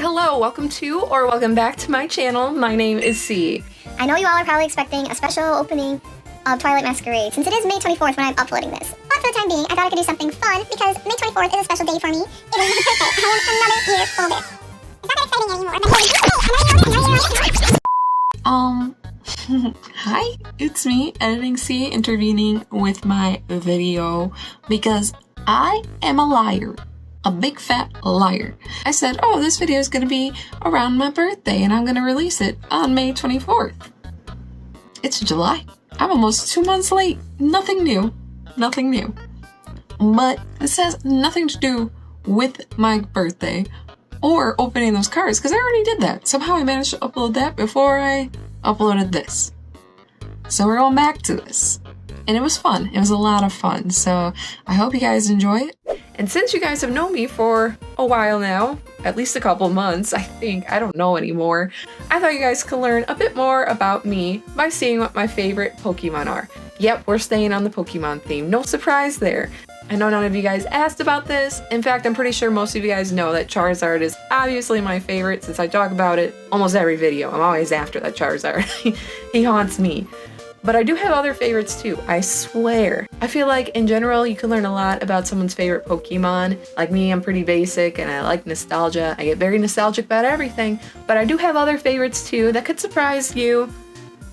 Hello, welcome to or welcome back to my channel. My name is C. I know you all are probably expecting a special opening of Twilight Masquerade since it is May 24th when I'm uploading this. But for the time being, I thought I could do something fun because May 24th is a special day for me. It is my birthday. I am another year older. It's not that exciting anymore. Hi, it's me, Editing C, intervening with my video because I am a liar. A big fat liar. I said, oh, this video is going to be around my birthday and I'm going to release it on May 24th. It's July. I'm almost 2 months late. Nothing new. Nothing new. But this has nothing to do with my birthday or opening those cards because I already did that. Somehow I managed to upload that before I uploaded this. So we're going back to this. And it was fun. It was a lot of fun. So I hope you guys enjoy it. And since you guys have known me for a while now, at least a couple months, I think, I don't know anymore, I thought you guys could learn a bit more about me by seeing what my favorite Pokemon are. Yep, we're staying on the Pokemon theme. No surprise there. I know none of you guys asked about this. In fact, I'm pretty sure most of you guys know that Charizard is obviously my favorite since I talk about it almost every video. I'm always after that Charizard. He haunts me. But I do have other favorites too, I swear. I feel like in general you can learn a lot about someone's favorite Pokemon. Like me, I'm pretty basic and I like nostalgia. I get very nostalgic about everything, but I do have other favorites too that could surprise you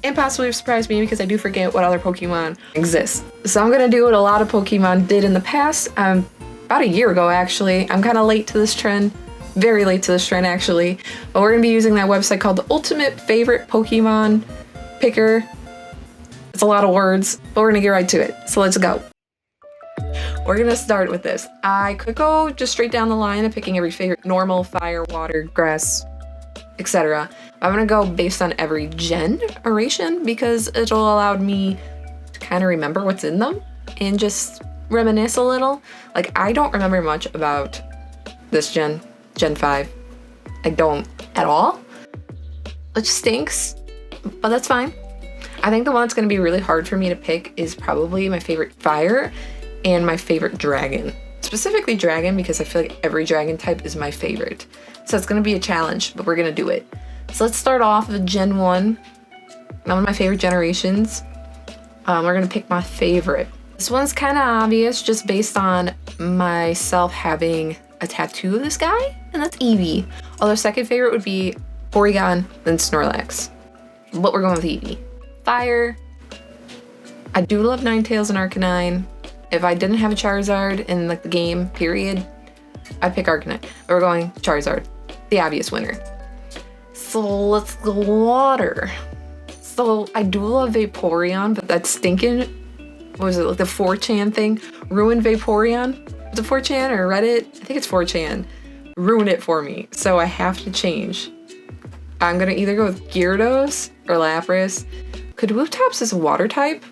and possibly surprise me because I do forget what other Pokemon exist. So I'm gonna do what a lot of Pokemon did in the past, about a year ago actually. I'm kind of late to this trend. Very late to this trend actually. But we're gonna be using that website called the Ultimate Favorite Pokemon Picker. It's a lot of words, but we're gonna get right to it. So let's go. We're gonna start with this. I could go just straight down the line of picking every favorite normal, fire, water, grass, etc. I'm gonna go based on every generation because it'll allow me to kind of remember what's in them and just reminisce a little. Like I don't remember much about this Gen 5. I don't at all. Which stinks, but that's fine. I think the one that's going to be really hard for me to pick is probably my favorite fire and my favorite dragon. Specifically dragon because I feel like every dragon type is my favorite. So it's going to be a challenge, but we're going to do it. So let's start off with Gen 1. One of my favorite generations. We're going to pick my favorite. This one's kind of obvious just based on myself having a tattoo of this guy, and that's Eevee. Although second favorite would be Porygon, then Snorlax. But we're going with Eevee. Fire. I do love Ninetales and Arcanine. If I didn't have a Charizard in like the game, period, I'd pick Arcanine. But we're going Charizard, the obvious winner. So let's go water. So I do love Vaporeon, but that's stinking. What was it, like the 4chan thing? Ruined Vaporeon? Was it 4chan or Reddit? I think it's 4chan. Ruined it for me, so I have to change. I'm gonna either go with Gyarados or Lapras. Could Wooftops is a water type?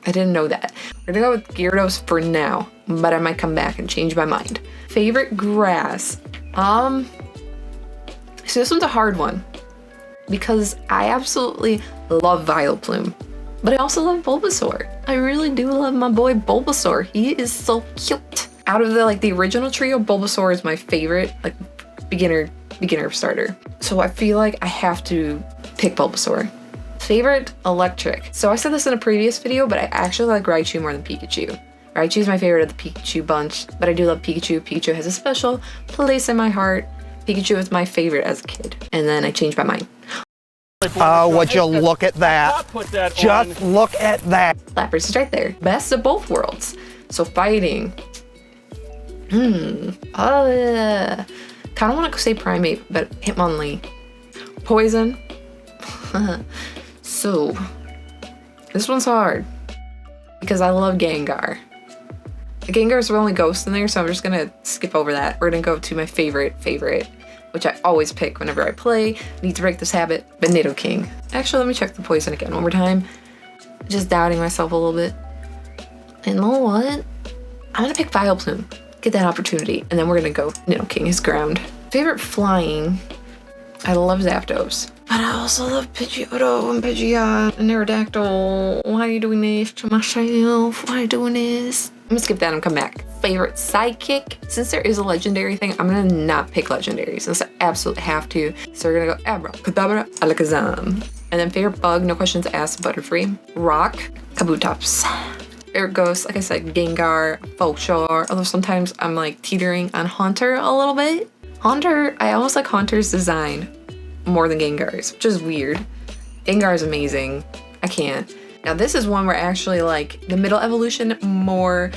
I didn't know that. We're gonna go with Gyarados for now, but I might come back and change my mind. Favorite grass? So this one's a hard one because I absolutely love Vileplume, but I also love Bulbasaur. I really do love my boy Bulbasaur. He is so cute. Out of the original trio, Bulbasaur is my favorite, like beginner starter. So I feel like I have to pick Bulbasaur. Favorite electric. So I said this in a previous video, but I actually like Raichu more than Pikachu. Raichu is my favorite of the Pikachu bunch, but I do love Pikachu. Pikachu has a special place in my heart. Pikachu was my favorite as a kid, and then I changed my mind. Oh, would you look at that? Just look at that. Lapras is right there. Best of both worlds. So fighting. Kind of want to say Primate, but Hitmonlee. Poison. So, this one's hard because I love Gengar. Gengar's the only ghost in there, so I'm just gonna skip over that. We're gonna go to my favorite, which I always pick whenever I play. Need to break this habit, but Nidoking. Actually, let me check the poison again one more time. Just doubting myself a little bit. And you know what? I'm gonna pick Vileplume. Get that opportunity, and then we're gonna go Nidoking, his ground. Favorite flying? I love Zapdos. But I also love Pidgeotto and Pidgeot and Aerodactyl. Why are you doing this to myself? Why are you doing this? I'm gonna skip that and come back. Favorite sidekick? Since there is a legendary thing, I'm gonna not pick legendary since I absolutely have to. So we're gonna go Abracadabra, Alakazam. And then favorite bug, no questions asked, Butterfree. Rock, Kabutops. Favorite ghost, like I said, Gengar, Voltorb. Although sometimes I'm like teetering on Haunter a little bit. Haunter, I almost like Haunter's design more than Gengar's, which is weird. Gengar is amazing. I can't. Now this is one where I actually like the middle evolution more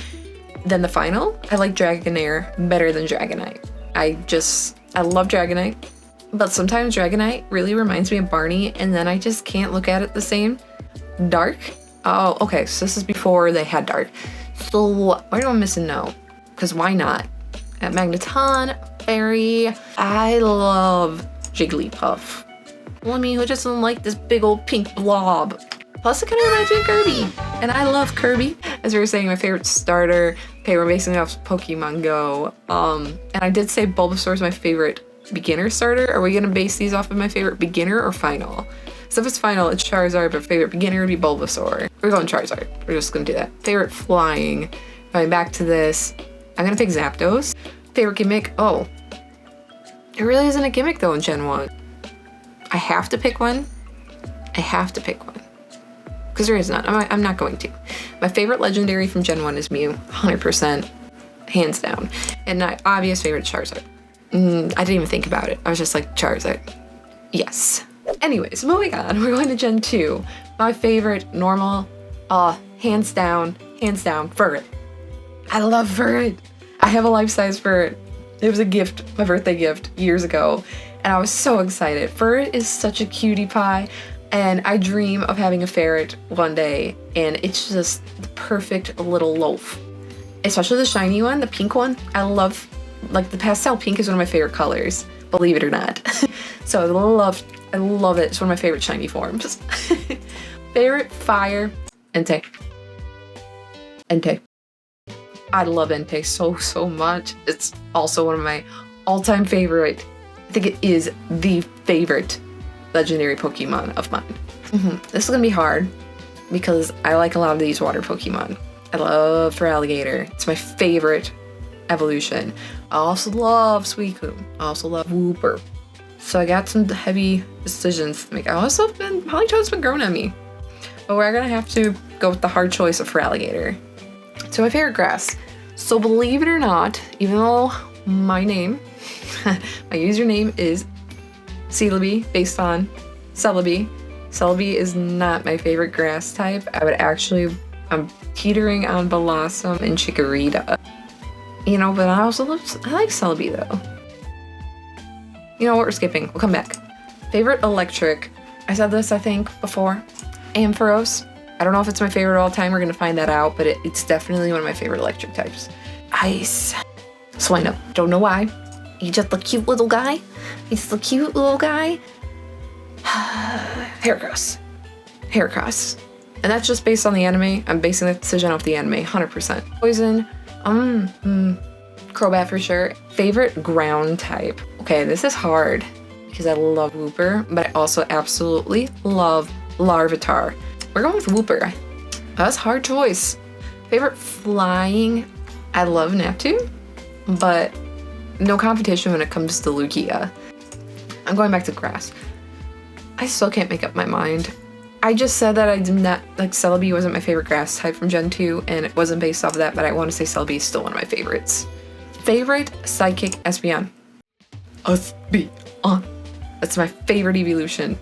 than the final. I like Dragonair better than Dragonite. I love Dragonite, but sometimes Dragonite really reminds me of Barney and then I just can't look at it the same. Dark? Oh, okay, so this is before they had Dark. So why am I missing no? Because why not? At Magneton, Fairy, I love Jigglypuff. Well, I mean, who just doesn't like this big old pink blob? Plus, it kind of reminds me of Kirby. And I love Kirby. As we were saying, my favorite starter. Okay, we're basing it off Pokemon Go. And I did say Bulbasaur is my favorite beginner starter. Are we going to base these off of my favorite beginner or final? So if it's final, it's Charizard, but favorite beginner would be Bulbasaur. We're going Charizard. We're just going to do that. Favorite flying. Going back to this, I'm going to pick Zapdos. Favorite gimmick? Oh. There really isn't a gimmick, though, in Gen 1. I have to pick one. I have to pick one. Because there is none. I'm not going to. My favorite legendary from Gen 1 is Mew. 100%. Hands down. And my obvious favorite Charizard. I didn't even think about it. I was just like, Charizard. Yes. Anyways, moving on. We're going to Gen 2. My favorite normal, hands down, Furret. I love Furret. I have a life-size Furret. It was a gift, my birthday gift, years ago. And I was so excited. Furret is such a cutie pie. And I dream of having a ferret one day. And it's just the perfect little loaf. Especially the shiny one, the pink one. I love, like the pastel pink is one of my favorite colors. Believe it or not. So I love it. It's one of my favorite shiny forms. Favorite fire, Entei. Entei. I love Entei so much. It's also one of my all-time favorite. I think it is the favorite legendary Pokemon of mine. This is gonna be hard because I like a lot of these water Pokemon. I love Feraligatr. It's my favorite evolution. I also love Suicune. I also love Wooper. So I got some heavy decisions to make. Politoed's been growing on me. But we're gonna have to go with the hard choice of Feraligatr. So my favorite grass. So believe it or not, even though my name, my username is Ceelibi, based on Ceelibi. Ceelibi is not my favorite grass type. I'm teetering on Blossom and Chikorita. You know, but I like Ceelibi though. You know what, we're skipping. We'll come back. Favorite electric. I said this, I think, before. Ampharos. I don't know if it's my favorite all time. We're gonna find that out, but it's definitely one of my favorite electric types. Ice. Swinub. Don't know why. He's just a cute little guy. He's the cute little guy. Heracross. And that's just based on the anime. I'm basing the decision off the anime, 100%. Poison. Crobat for sure. Favorite ground type. Okay, this is hard because I love Wooper, but I also absolutely love Larvitar. We're going with Wooper. That's a hard choice. Favorite flying. I love Neptune, but no competition when it comes to Lugia. I'm going back to grass. I still can't make up my mind. I just said that I did not, like, Celebi wasn't my favorite grass type from Gen 2, and it wasn't based off of that, but I want to say Celebi is still one of my favorites. Favorite Psychic Espeon. Espeon. That's my favorite evolution.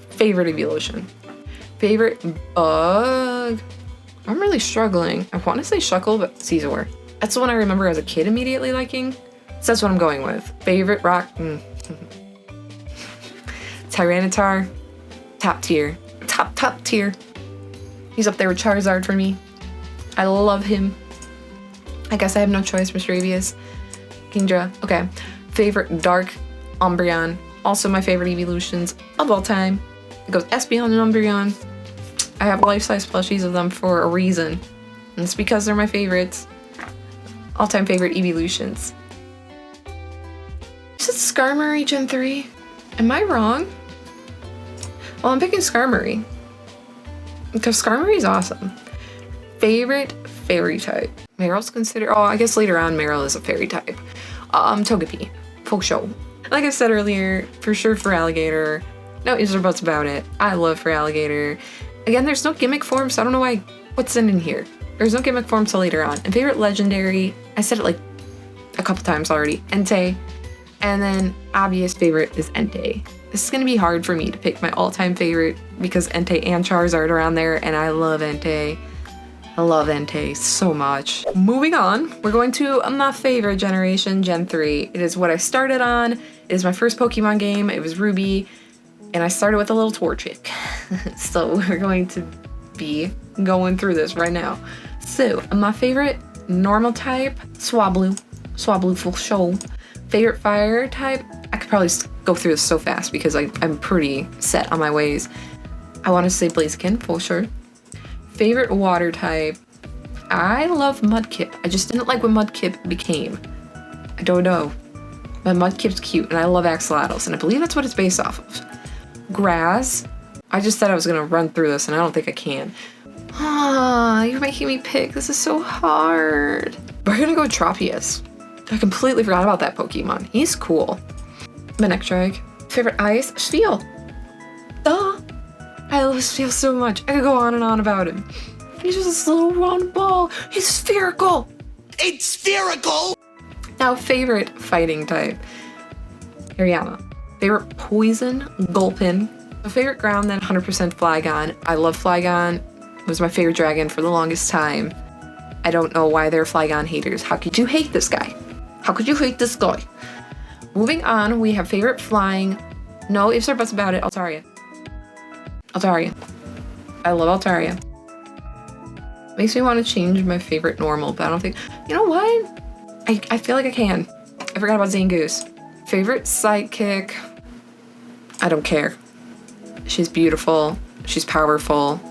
Favorite bug. I'm really struggling. I want to say Shuckle, but Caesar. That's the one I remember as a kid immediately liking. So that's what I'm going with. Favorite rock. Tyranitar. Top tier. Top tier. He's up there with Charizard for me. I love him. I guess I have no choice, Mr. Avius. Kingdra. Okay. Favorite dark. Umbreon. Also my favorite evolutions of all time. It goes Espeon and Umbreon. I have life-size plushies of them for a reason. And it's because they're my favorites. All-time favorite evolutions. Is it Skarmory Gen 3? Am I wrong? Well, I'm picking Skarmory. Because Skarmory is awesome. Favorite fairy type. Meryl's considered, oh, I guess later on Meryl is a fairy type. Togepi, full show. Like I said earlier, for sure for alligator. No ifs or buts about it. I love for alligator. Again, there's no gimmick form, so I don't know why, what's in here. There's no gimmick form till later on. And favorite legendary, I said it like a couple times already, Entei. And then obvious favorite is Entei. This is gonna be hard for me to pick my all-time favorite because Entei and Charizard are on there, and I love Entei. I love Entei so much. Moving on, we're going to my favorite generation, Gen 3. It is what I started on. It is my first Pokemon game. It was Ruby, and I started with a little Torchic. So we're going to be going through this right now. So my favorite normal type, Swablu. Swablu full show. Favorite fire type, I could probably go through this so fast because I'm pretty set on my ways. I want to say Blaziken, for sure. Favorite water type, I love Mudkip. I just didn't like what Mudkip became. I don't know. But Mudkip's cute, and I love Axolotls, and I believe that's what it's based off of. Grass, I just said I was gonna run through this, and I don't think I can. Ah, you're making me pick. This is so hard. We're gonna go with Tropius. I completely forgot about that Pokemon. He's cool. Manectric. Favorite ice? Spheal. Duh. I love Spheal so much. I could go on and on about him. He's just this little round ball. He's spherical. It's spherical! Now, favorite fighting type. Hariyama. Favorite poison? Gulpin. My favorite ground, then 100% Flygon. I love Flygon. It was my favorite dragon for the longest time. I don't know why they're Flygon haters. How could you hate this guy? How could you hate this guy? Moving on, we have favorite flying. No ifs or buts about it. Altaria. Altaria. I love Altaria. Makes me want to change my favorite normal, but I don't think... You know what? I feel like I can. I forgot about Zangoose. Favorite sidekick? I don't care. She's beautiful. She's powerful.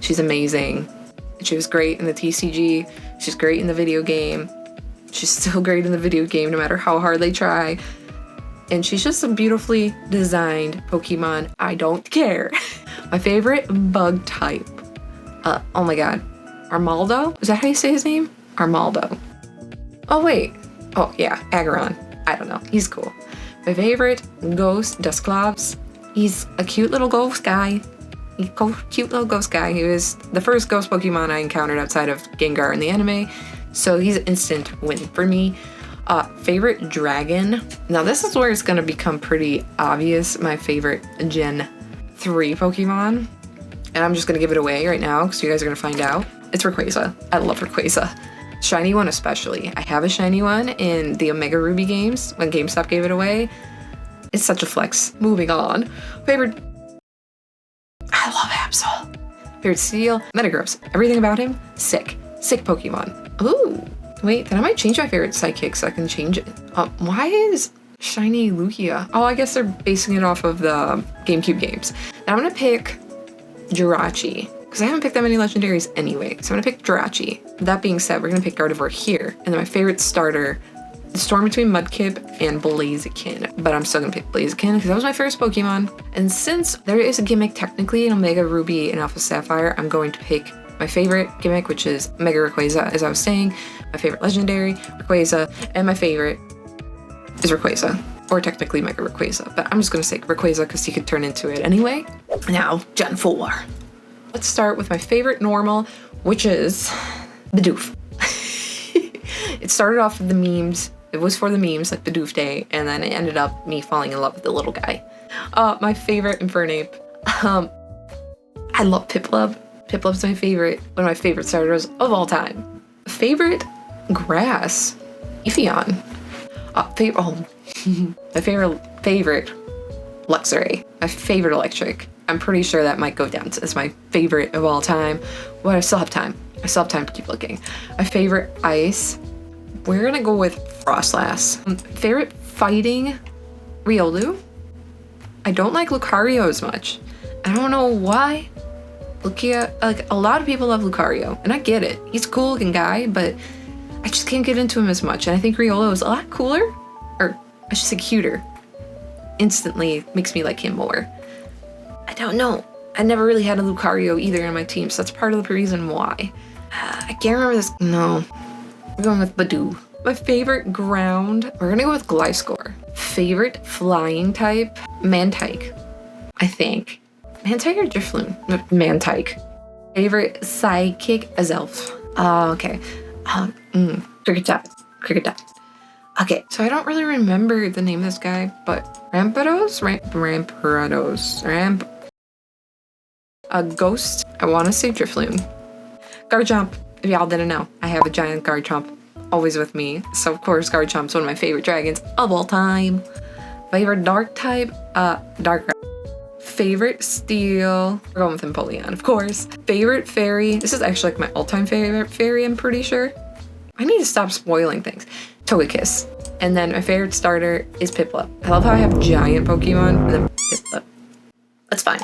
She's amazing. She was great in the TCG. She's great in the video game. She's still great in the video game no matter how hard they try. And she's just a beautifully designed Pokemon. I don't care. My favorite bug type. Oh my god. Armaldo? Is that how you say his name? Armaldo. Oh wait. Oh yeah, Aggron. I don't know. He's cool. My favorite ghost, Dusclops. He's a cute little ghost guy. Cute little ghost guy. He was the first ghost Pokemon I encountered outside of Gengar in the anime. So he's an instant win for me. Favorite dragon. Now this is where it's gonna become pretty obvious. My favorite Gen 3 Pokemon. And I'm just gonna give it away right now because you guys are gonna find out. It's Rayquaza. I love Rayquaza. Shiny one especially. I have a shiny one in the Omega Ruby games when GameStop gave it away. It's such a flex. Moving on. Favorite... I love Absol. Favorite Steel. Metagross. Everything about him, sick. Sick Pokemon. Ooh. Wait, then I might change my favorite Psychic so I can change it. Why is Shiny Lugia? Oh, I guess they're basing it off of the GameCube games. Now I'm gonna pick Jirachi, because I haven't picked that many legendaries anyway. So I'm gonna pick Jirachi. That being said, we're gonna pick Gardevoir here. And then my favorite starter, the storm between Mudkip and Blaziken. But I'm still gonna pick Blaziken because that was my first Pokemon. And since there is a gimmick technically in Omega Ruby and Alpha Sapphire, I'm going to pick my favorite gimmick, which is Mega Rayquaza, as I was saying. My favorite legendary, Rayquaza, and my favorite is Rayquaza, or technically Mega Rayquaza, but I'm just gonna say Rayquaza because he could turn into it anyway. Now, Gen 4. Let's start with my favorite normal, which is Bidoof. It started off with the memes. It was for the memes, like Bidoof Day, and then it ended up me falling in love with the little guy. My favorite Infernape. I love Piplup. Piplup's my favorite, one of my favorite starters of all time. Favorite grass, Eevee. My favorite Luxray. My favorite electric. I'm pretty sure that might go down as my favorite of all time. But I still have time. I still have time to keep looking. My favorite ice. We're gonna go with Frostlass. Favorite fighting, Riolu. I don't like Lucario as much. I don't know why. Lugia, like a lot of people love Lucario, and I get it. He's a cool looking guy, but I just can't get into him as much. And I think Riolo is a lot cooler, or I should say cuter. Instantly makes me like him more. I don't know. I never really had a Lucario either in my team, so that's part of the reason why. I can't remember this. No. We're going with Badoo. My favorite ground, we're gonna go with Gliscor. Favorite flying type, Mantike, I think. Mantike or Drifloon? Mantike. Favorite psychic, Azelf. Okay. Kricketot. Okay, so I don't really remember the name of this guy, but Rampardos? Ghost. I want to say Drifloon. Garchomp. If y'all didn't know, I have a giant Garchomp always with me. So of course, Garchomp's one of my favorite dragons of all time. Favorite dark type, Dark. Favorite steel, we're going with Empoleon, of course. Favorite fairy, this is actually like my all-time favorite fairy, I'm pretty sure. I need to stop spoiling things. Togekiss. And then my favorite starter is Piplup. I love how I have giant Pokemon and then Piplup. That's fine.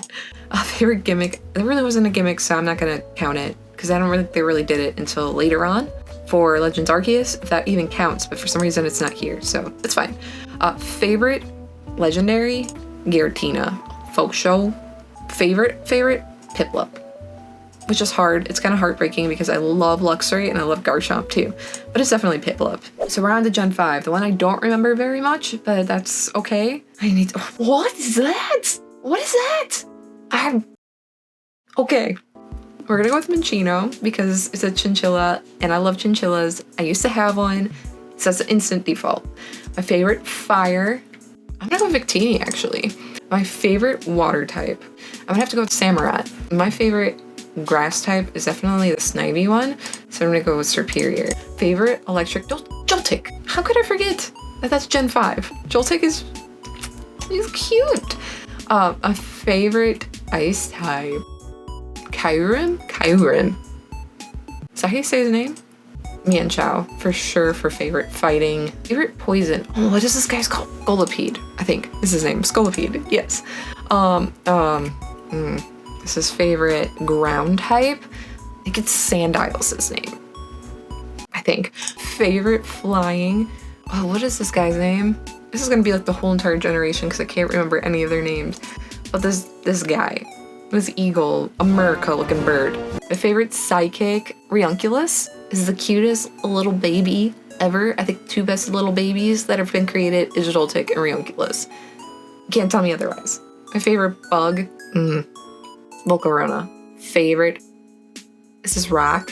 Favorite gimmick, there really wasn't a gimmick, so I'm not gonna count it because I don't think they really did it until later on for Legends Arceus, if that even counts, but for some reason it's not here, so it's fine. Favorite legendary, Giratina. Folk show. Favorite, Piplup. Which is hard. It's kind of heartbreaking because I love Luxray and I love Garchomp too, but it's definitely Piplup. So we're on to Gen 5, the one I don't remember very much, but that's okay. I need to, what is that? What is that? Okay. We're gonna go with Minccino because it's a chinchilla and I love chinchillas. I used to have one, so that's an instant default. My favorite fire, I'm gonna go with Victini actually. My favorite water type, I'm gonna have to go with Samurott. My favorite grass type is definitely the Snivy one, so I'm gonna go with Serperior. Favorite electric, Joltik. How could I forget that that's Gen 5? Joltik he's cute. A favorite ice type, Kyurem? Is that how you say his name? Mienshao, for sure, for favorite fighting. Favorite poison. Oh, what is this guy's called? Scolipede, I think is his name. Scolipede, yes. This is favorite ground type. I think it's Sandile's his name. I think. Favorite flying. Oh, what is this guy's name? This is gonna be like the whole entire generation because I can't remember any of their names. But this guy. This eagle, America looking bird. My favorite psychic, Riunculus, is the cutest little baby ever. I think the two best little babies that have been created is Joltik and Riunculus. Can't tell me otherwise. My favorite bug, Volcarona. Favorite, is this rock?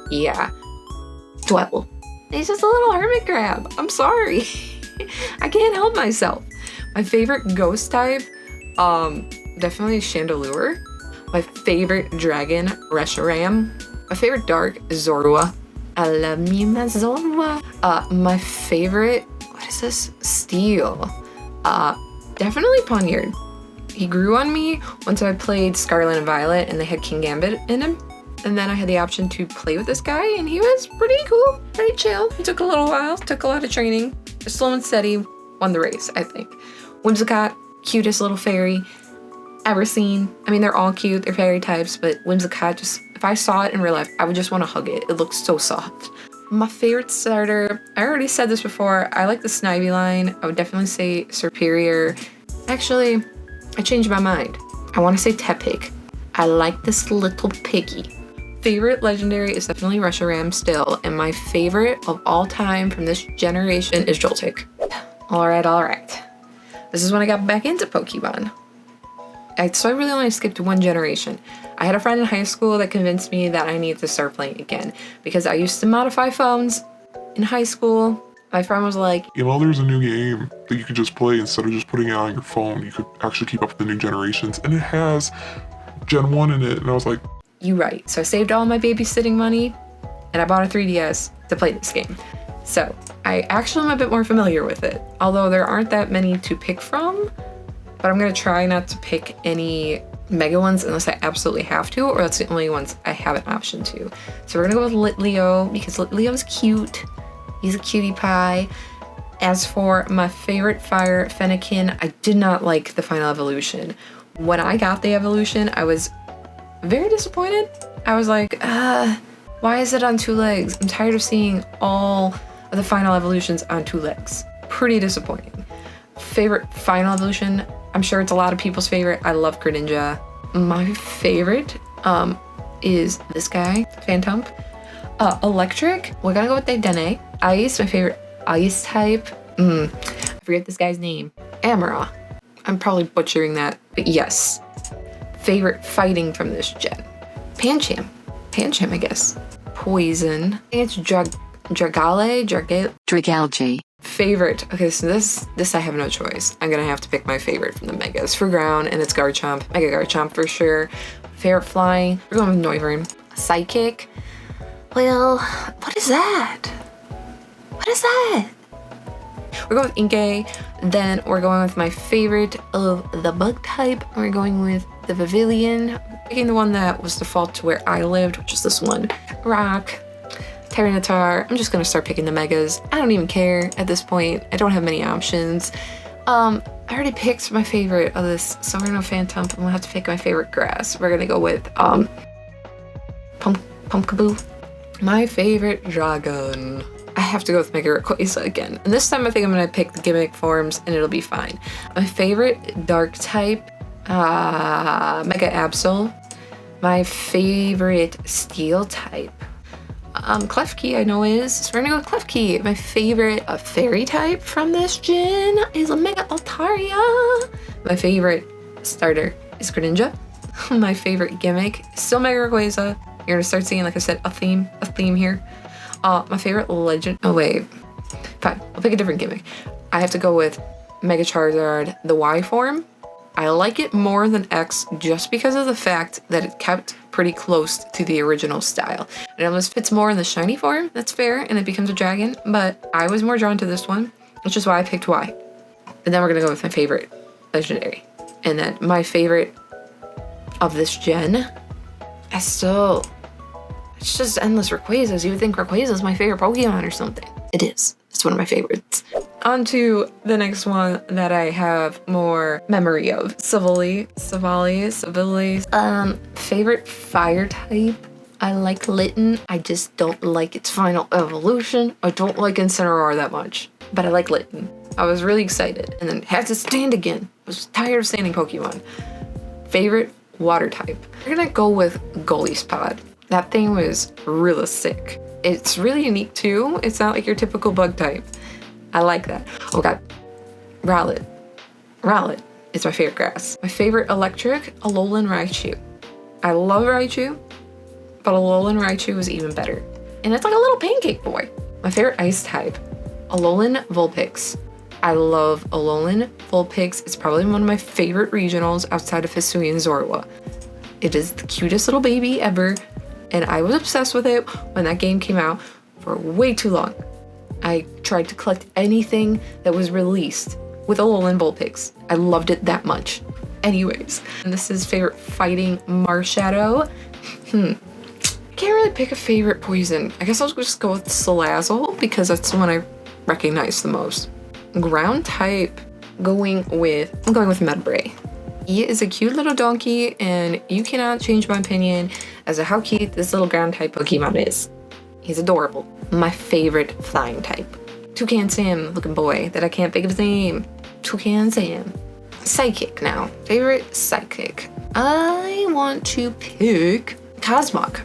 Yeah. Dwebble. He's just a little hermit crab. I'm sorry. I can't help myself. My favorite ghost type, definitely Chandelure. My favorite dragon, Reshiram. My favorite dark is Zorua. I love me my Zorua. My favorite, what is this? Steel. Definitely Poniard. He grew on me once I played Scarlet and Violet and they had King Gambit in him. And then I had the option to play with this guy and he was pretty cool, pretty chill. It took a little while, took a lot of training. Slow and steady, won the race, I think. Whimsicott, cutest little fairy ever seen. I mean, they're all cute, they're fairy types, but Whimsicott, just, if I saw it in real life, I would just want to hug it. It looks so soft. My favorite starter, I already said this before, I like the Snivy line. I would definitely say Serperior. Actually, I changed my mind. I want to say Tepig. I like this little piggy. Favorite legendary is definitely Reshiram still, and my favorite of all time from this generation is Joltik. All right. This is when I got back into Pokemon. So I really only skipped one generation. I had a friend in high school that convinced me that I needed to start playing again because I used to modify phones in high school. My friend was like, you know, there's a new game that you could just play instead of just putting it on your phone. You could actually keep up with the new generations, and it has Gen 1 in it. And I was like, you right. So I saved all my babysitting money and I bought a 3DS to play this game. So I actually am a bit more familiar with it, although there aren't that many to pick from, but I'm gonna try not to pick any mega ones unless I absolutely have to, or that's the only ones I have an option to. So we're gonna go with Litleo because Litleo is cute. He's a cutie pie. As for my favorite fire, Fennekin, I did not like the final evolution. When I got the evolution, I was very disappointed. I was like, why is it on 2 legs? I'm tired of seeing all of the final evolutions on 2 legs. Pretty disappointing. Favorite final evolution, I'm sure it's a lot of people's favorite. I love Greninja. My favorite is this guy. Phantom. Electric, we're gonna go with Dedenne. Ice, my favorite ice type. I forget this guy's name. Amara. I'm probably butchering that, but yes. Favorite fighting from this gen. Pancham, I guess. Poison. I think it's Dragalge. Favorite. Okay, so this I have no choice. I'm gonna have to pick my favorite from the megas. For ground, and it's Garchomp. Mega Garchomp for sure. Favorite flying, we're going with Noivern. Psychic. Well, what is that? We're going with Inkay. Then we're going with my favorite of the bug type. We're going with the Pavilion. Picking the one that was default to where I lived, which is this one. Rock. Tyranitar. I'm just gonna start picking the megas. I don't even care at this point. I don't have many options. I already picked my favorite of this, so we're gonna go Phantom. I'm gonna have to pick my favorite grass. We're gonna go with Pumpkaboo. My favorite dragon. I have to go with Mega Rayquaza again. And this time I think I'm gonna pick the gimmick forms and it'll be fine. My favorite dark type, Mega Absol. My favorite steel type, Klefki I know is, so we're gonna go with Klefki. My favorite fairy type from this gen is a Mega Altaria. My favorite starter is Greninja. My favorite gimmick is still Mega Rayquaza. You're gonna start seeing, like I said, a theme here. My favorite legend, oh wait, fine, I'll pick a different gimmick. I have to go with Mega Charizard, the Y form. I like it more than X just because of the fact that it kept pretty close to the original style. It almost fits more in the shiny form, that's fair, and it becomes a dragon, but I was more drawn to this one, which is why I picked Y. And then we're gonna go with my favorite legendary. And then my favorite of this gen, it's just endless Rayquazas. You would think Rayquaza is my favorite Pokemon or something. It is. It's one of my favorites. On to the next one that I have more memory of. Ceelibi. Favorite fire type. I like Litten. I just don't like its final evolution. I don't like Incineroar that much, but I like Litten. I was really excited and then had to stand again. I was tired of standing Pokemon. Favorite water type. We're gonna go with Golisopod. That thing was really sick. It's really unique too. It's not like your typical bug type. I like that. Oh god. Rowlet. Rowlet is my favorite grass. My favorite electric, Alolan Raichu. I love Raichu, but Alolan Raichu was even better. And it's like a little pancake boy. My favorite ice type, Alolan Vulpix. I love Alolan Vulpix. It's probably one of my favorite regionals outside of Hisui and Zorua. It is the cutest little baby ever, and I was obsessed with it when that game came out for way too long. I tried to collect anything that was released with Alolan Vulpix. I loved it that much. Anyways, and this is favorite fighting Marshadow. I can't really pick a favorite poison. I guess I'll just go with Salazzle because that's the one I recognize the most. Ground type, I'm going with Mudbray. He is a cute little donkey, and you cannot change my opinion as to how cute this little ground type Pokemon is. He's adorable. My favorite flying type, Toucan Sam looking boy that I can't think of his name. Toucan Sam. Psychic now. Favorite psychic. I want to pick Cosmog.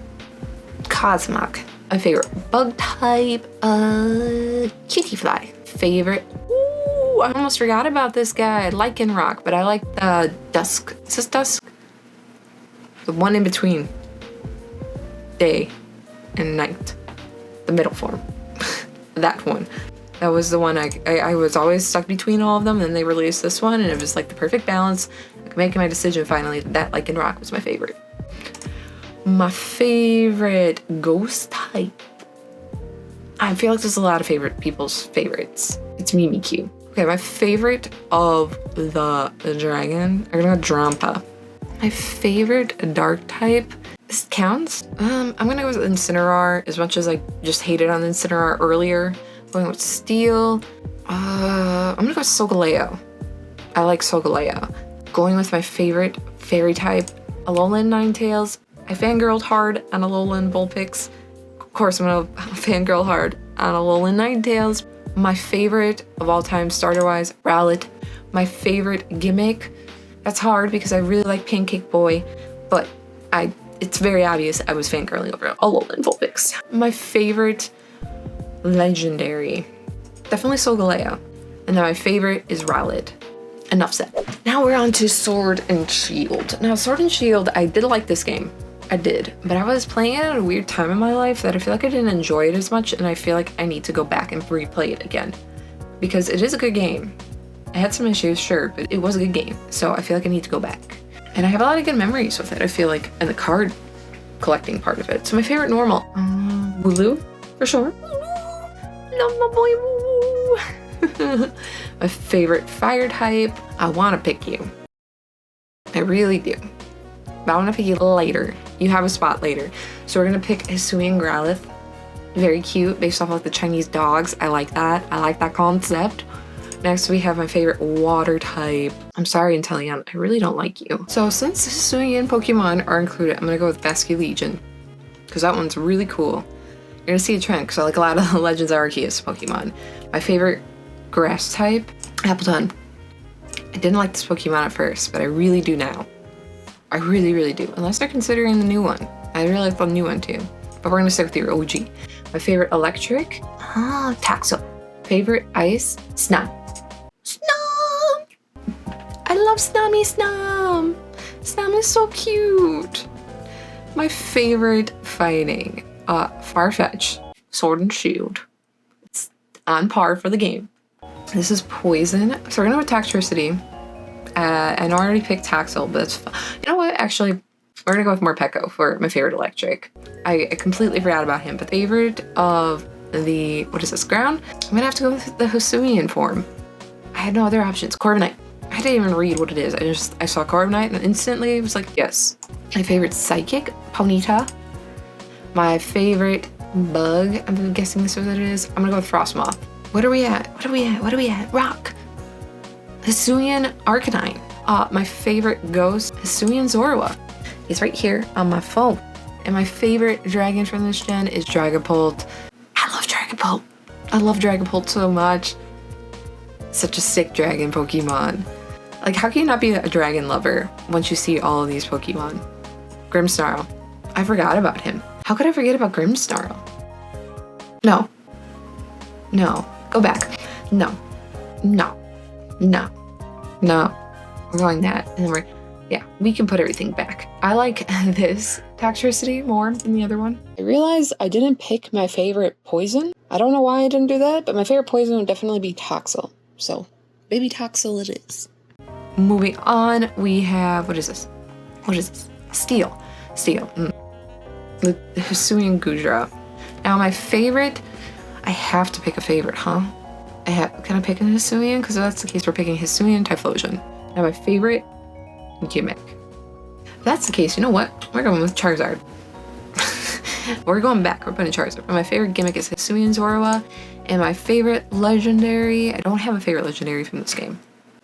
My favorite bug type, Kittyfly. Favorite, ooh, I almost forgot about this guy, Lycanroc, but I like the Dusk. Is this Dusk? The one in between day and night. The middle form. That one. That was the one I was always stuck between all of them, and then they released this one, and it was like the perfect balance. Like making my decision finally that Lycanroc was my favorite. My favorite ghost type. I feel like there's a lot of people's favorites. It's Mimikyu. Okay, my favorite of the dragon, I'm gonna go Drampa. My favorite dark type, this counts. I'm gonna go with Incineroar, as much as I just hated on Incineroar earlier. Going with Steel. I'm gonna go with Solgaleo. I like Solgaleo. Going with my favorite fairy type, Alolan Ninetales. I fangirled hard on Alolan Vulpix. Of course, I'm gonna fangirl hard on Alolan Ninetales. My favorite of all time, starter-wise, Rowlet. My favorite gimmick, that's hard because I really like Pancake Boy, but it's very obvious I was fangirling over Alolan Vulpix. My favorite legendary, definitely Solgaleo. And then my favorite is Rowlet. Enough said. Now we're on to Sword and Shield. Now Sword and Shield, I did like this game. I did, but I was playing it at a weird time in my life that I feel like I didn't enjoy it as much, and I feel like I need to go back and replay it again. Because it is a good game. I had some issues, sure, but it was a good game. So I feel like I need to go back. And I have a lot of good memories with it, I feel like, and the card collecting part of it. So my favorite normal, Wooloo, for sure. Love my boy Wooloo. My favorite fire type, I want to pick you. I really do. But I want to pick you later. You have a spot later. So we're going to pick Hisuian Growlithe. Very cute, based off like the Chinese dogs. I like that. I like that concept. Next we have my favorite water type. I'm sorry, Inteleon, I really don't like you. So since Hisuian Pokemon are included, I'm going to go with Basculegion. Because that one's really cool. You're going to see a trend, because I like a lot of the Legends Arceus Pokemon. My favorite grass type, Appletun. I didn't like this Pokemon at first, but I really do now. I really, really do. Unless they're considering the new one. I really like the new one too. But we're gonna stick with your OG. My favorite electric, Taxel. Favorite ice, Snom. Snom! I love Snummy Snom. Snom is so cute. My favorite fighting, Farfetch. Sword and Shield. It's on par for the game. This is poison. So we're gonna go with Toxtricity. And I already picked Taxel, but it's fun. You know what? Actually, we're gonna go with Morpeko for my favorite electric. I completely forgot about him, but favorite of the, what is this, ground? I'm gonna have to go with the Hisuian form. I had no other options. Corviknight. I didn't even read what it is. I saw Corviknight and instantly was like, yes. My favorite psychic, Ponyta. My favorite bug, I'm guessing this is what it is. I'm gonna go with Frostmoth. What are we at? What are we at? What are we at? Rock. Hisuian Arcanine. My favorite ghost, Hisuian Zorua. He's right here on my phone. And my favorite dragon from this gen is Dragapult. I love Dragapult. I love Dragapult so much. Such a sick dragon Pokemon. Like, how can you not be a dragon lover once you see all of these Pokemon? Grimmsnarl. I forgot about him. How could I forget about Grimmsnarl? No. No. Go back. No. No. No. No. We're going that. And then yeah, we can put everything back. I like this Toxtricity more than the other one. I realized I didn't pick my favorite poison. I don't know why I didn't do that, but my favorite poison would definitely be Toxel. So, baby Toxel it is. Moving on, we have, what is this? What is this? Steel. Steel. The Hisuian Gudra. Now my favorite, I have to pick a favorite, huh? Can I pick a Hisuian? Because if that's the case, we're picking Hisuian Typhlosion. Now my favorite gimmick. If that's the case, you know what? We're going with Charizard. We're going back. We're putting Charizard. And my favorite gimmick is Hisuian Zorua. And my favorite legendary, I don't have a favorite legendary from this game.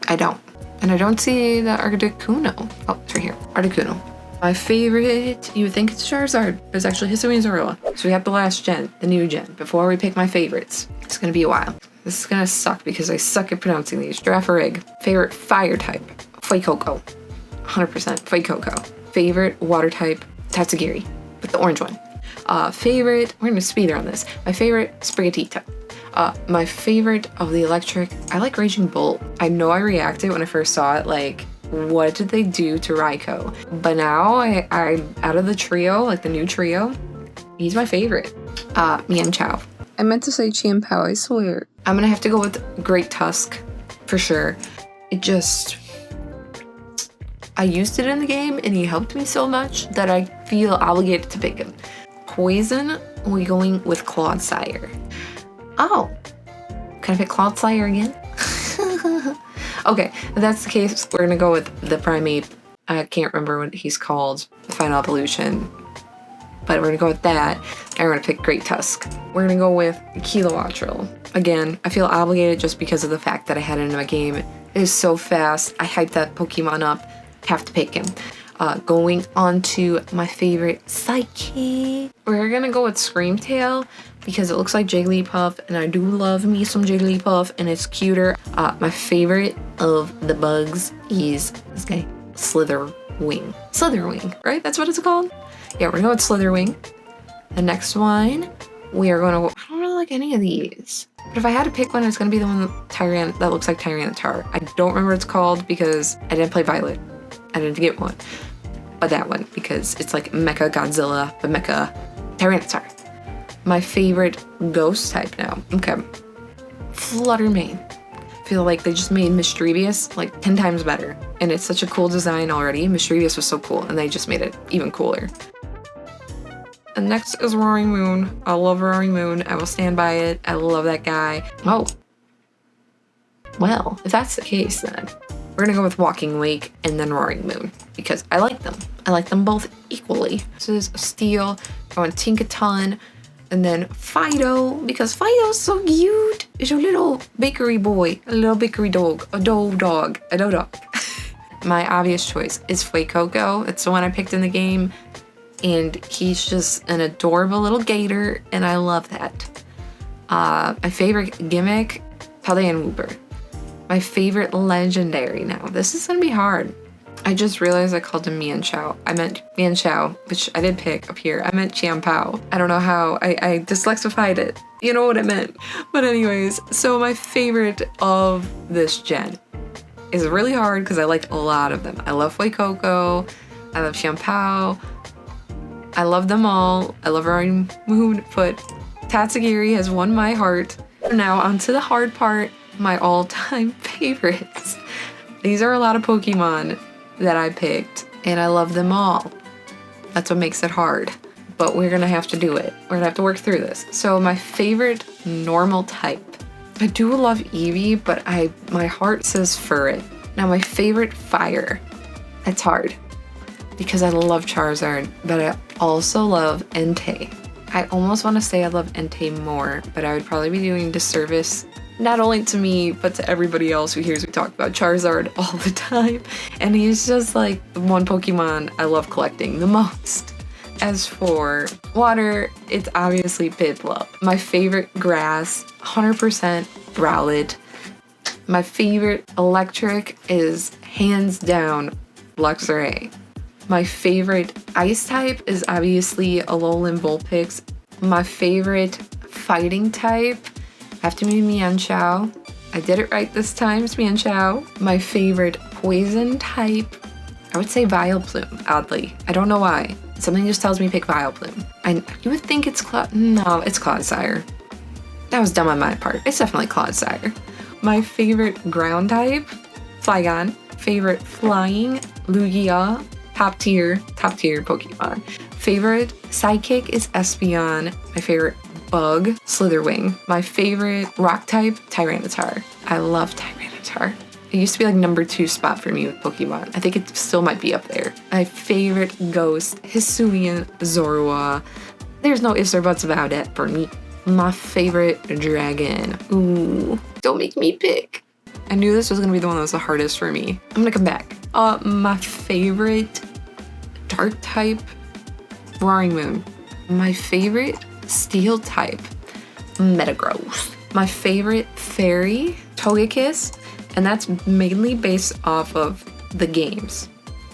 I don't. And I don't see the Articuno. Oh, it's right here. Articuno. My favorite, you would think it's Charizard, but it's actually Hisuian Zorua. So we have the last gen, the new gen, before we pick my favorites. It's gonna be a while. This is gonna suck because I suck at pronouncing these. Girafarig. Favorite fire type, Fuecoco. 100% Fuecoco. Favorite water type, Tatsugiri, with the orange one. Favorite, we're gonna speed around this. My favorite, Sprigatito. My favorite of the electric, I like Raging Bolt. I know I reacted when I first saw it, like, what did they do to Raikou? But now I'm out of the trio, like the new trio. He's my favorite. Mian Chao. I meant to say Chiampao, I swear. I'm gonna have to go with Great Tusk, for sure. It just, I used it in the game and he helped me so much that I feel obligated to pick him. Poison, we're going with Clodsire. Oh, can I pick Clodsire again? Okay, if that's the case, we're gonna go with the Primeape. I can't remember what he's called, the Final Evolution. But we're gonna go with that, and we're gonna pick Great Tusk. We're gonna go with Kilowattrel. Again, I feel obligated just because of the fact that I had it in my game. It is so fast, I hyped that Pokemon up, have to pick him. Going on to my favorite Psychic. We're gonna go with Screamtail because it looks like Jigglypuff, and I do love me some Jigglypuff, and it's cuter. My favorite of the bugs is this guy, Slither. Wing. Slitherwing, right? That's what it's called? Yeah, we're gonna go with Slitherwing. The next one, we are gonna go, I don't really like any of these. But if I had to pick one, it's gonna be the one that looks like Tyranitar. I don't remember what it's called because I didn't play Violet. I didn't get one. But that one, because it's like Mecha Godzilla, but Mecha Tyranitar. My favorite ghost type now. Okay. Fluttermane. I feel like they just made Mischievous like 10 times better. And it's such a cool design already. Mischievous was so cool, and they just made it even cooler. And next is Roaring Moon. I love Roaring Moon. I will stand by it. I love that guy. Oh. Well, if that's the case, then we're gonna go with Walking Wake and then Roaring Moon because I like them. I like them both equally. This is Steel. I want Tinkaton. And then Fido, because Fido's so cute. It's a little bakery boy, a little bakery dog, a dough dog. My obvious choice is Fuecoco. It's the one I picked in the game. And he's just an adorable little gator, and I love that. My favorite gimmick, Pele and Wooper. My favorite legendary now. This is gonna be hard. I just realized I called him Mienshao. I meant Mienshao, which I did pick up here. I meant Chiampao. I don't know how. I dyslexified it. You know what I meant. But anyways, so my favorite of this gen is really hard because I like a lot of them. I love Fuecoco. I love Chiampao. I love them all. I love Roaring Moon, but Tatsugiri has won my heart. Now onto the hard part, my all-time favorites. These are a lot of Pokemon that I picked, and I love them all. That's what makes it hard, but we're gonna have to do it. We're gonna have to work through this. So my favorite normal type. I do love Eevee, but my heart says Furret. Now my favorite fire. It's hard because I love Charizard, but I also love Entei. I almost want to say I love Entei more, but I would probably be doing disservice not only to me, but to everybody else who hears me talk about Charizard all the time. And he's just like the one Pokemon I love collecting the most. As for water, it's obviously Piplup. My favorite grass, 100% Rowlet. My favorite electric is hands down Luxray. My favorite ice type is obviously Alolan Vulpix. My favorite fighting type have to be Mienshao. I did it right this time, it's Mienshao. My favorite poison type, I would say Vileplume, oddly. I don't know why. Something just tells me pick Vileplume. You would think it's no, it's Clodsire. That was dumb on my part. It's definitely Clodsire. My favorite ground type, Flygon. Favorite flying, Lugia. Top tier Pokemon. Favorite sidekick is Espeon. My favorite bug, Slitherwing. My favorite rock type, Tyranitar. I love Tyranitar. It used to be like #2 spot for me with Pokemon. I think it still might be up there. My favorite ghost, Hisuian Zorua. There's no ifs or buts about it for me. My favorite dragon. Ooh, don't make me pick. I knew this was gonna be the one that was the hardest for me. I'm gonna come back. My favorite dark type, Roaring Moon. My favorite steel type, Metagross. My favorite fairy, Togekiss, and that's mainly based off of the games.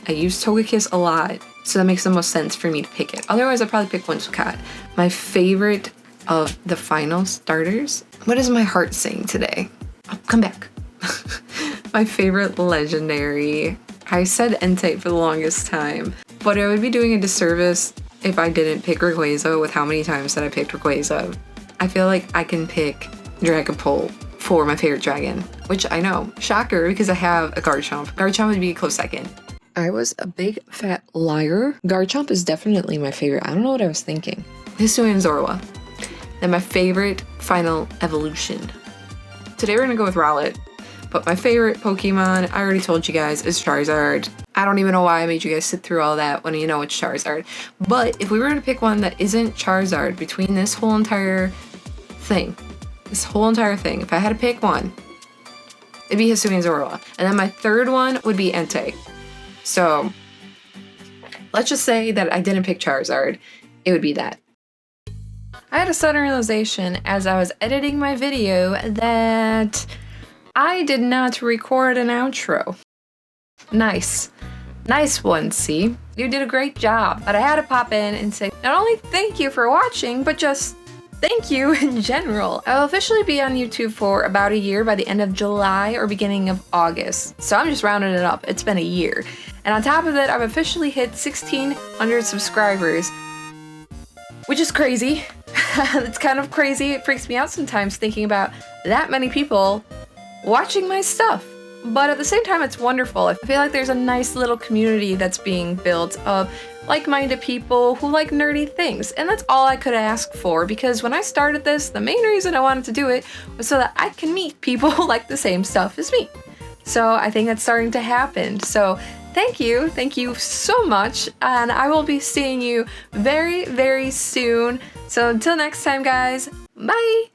I use Togekiss a lot, so that makes the most sense for me to pick it. Otherwise, I'd probably pick Whimsicott. My favorite of the final starters, what is my heart saying today? I'll come back. My favorite legendary, I said Entei for the longest time, but I would be doing a disservice if I didn't pick Rayquaza with how many times that I picked Rayquaza. I feel like I can pick Dragapult for my favorite dragon, which I know, shocker, because I have a Garchomp. Garchomp would be a close second. I was a big fat liar. Garchomp is definitely my favorite. I don't know what I was thinking. Hisuian Zorua. Then my favorite final evolution. Today we're gonna go with Rowlet. But my favorite Pokemon, I already told you guys, is Charizard. I don't even know why I made you guys sit through all that when you know it's Charizard. But if we were to pick one that isn't Charizard between this whole entire thing, if I had to pick one, it'd be Hisuian Zorua. And then my third one would be Entei. So let's just say that I didn't pick Charizard. It would be that. I had a sudden realization as I was editing my video that I did not record an outro. Nice. Nice one, C. You did a great job. But I had to pop in and say not only thank you for watching, but just thank you in general. I'll officially be on YouTube for about a year by the end of July or beginning of August. So I'm just rounding it up. It's been a year. And on top of it, I've officially hit 1,600 subscribers, which is crazy. It's kind of crazy. It freaks me out sometimes thinking about that many people watching my stuff. But at the same time, it's wonderful. I feel like there's a nice little community that's being built of like-minded people who like nerdy things. And that's all I could ask for, because when I started this, the main reason I wanted to do it was so that I can meet people who like the same stuff as me. So I think that's starting to happen. So thank you so much. And I will be seeing you very, very soon. So until next time, guys, bye!